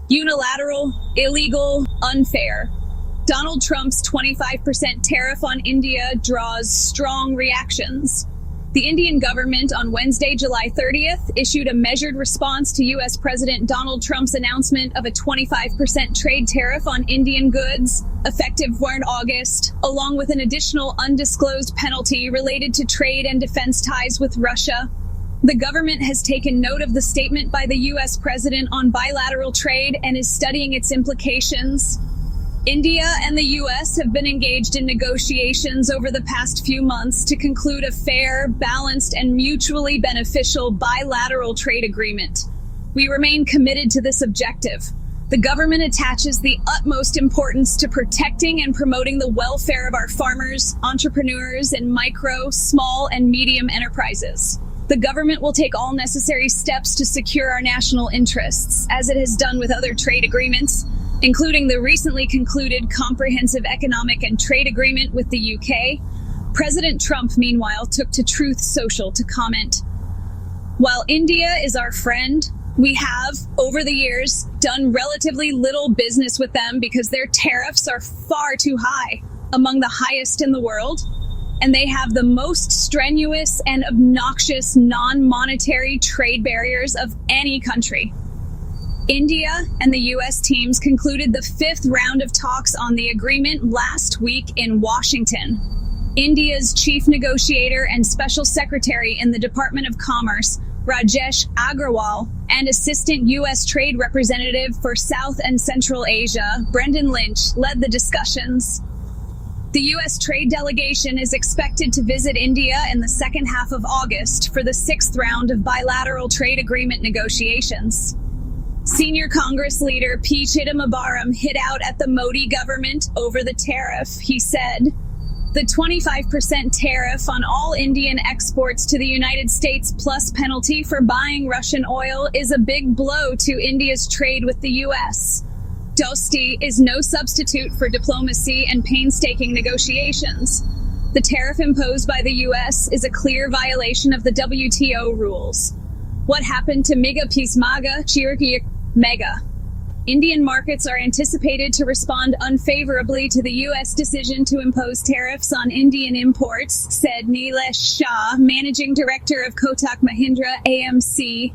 Unilateral, illegal, unfair. Donald Trump's 25% tariff on India draws strong reactions. The Indian government on Wednesday, July 30th, issued a measured response to U.S. President Donald Trump's announcement of a 25% trade tariff on Indian goods, effective 1 August, along with an additional undisclosed penalty related to trade and defense ties with Russia. The government has taken note of the statement by the U.S. president on bilateral trade and is studying its implications. India and the U.S. have been engaged in negotiations over the past few months to conclude a fair, balanced, and mutually beneficial bilateral trade agreement. We remain committed to this objective. The government attaches the utmost importance to protecting and promoting the welfare of our farmers, entrepreneurs, and micro, small, and medium enterprises. The government will take all necessary steps to secure our national interests, as it has done with other trade agreements, including the recently concluded Comprehensive Economic and Trade Agreement with the UK. President Trump, meanwhile, took to Truth Social to comment, "While India is our friend, we have, over the years, done relatively little business with them because their tariffs are far too high, among the highest in the world, and they have the most strenuous and obnoxious non-monetary trade barriers of any country." India and the U.S. teams concluded the 5th round of talks on the agreement last week in Washington. India's chief negotiator and special secretary in the Department of Commerce, Rajesh Agrawal, and assistant U.S. trade representative for South and Central Asia, Brendan Lynch, led the discussions. The U.S. trade delegation is expected to visit India in the second half of August for the 6th round of bilateral trade agreement negotiations. Senior Congress leader P. Chidambaram hit out at the Modi government over the tariff. He said, "The 25% tariff on all Indian exports to the United States plus penalty for buying Russian oil is a big blow to India's trade with the U.S. Dosti is no substitute for diplomacy and painstaking negotiations. The tariff imposed by the U.S. is a clear violation of the WTO rules. What happened to Mega Peace Maga Chirki Mega? Indian markets are anticipated to respond unfavorably to the U.S. decision to impose tariffs on Indian imports," said Nilesh Shah, managing director of Kotak Mahindra AMC.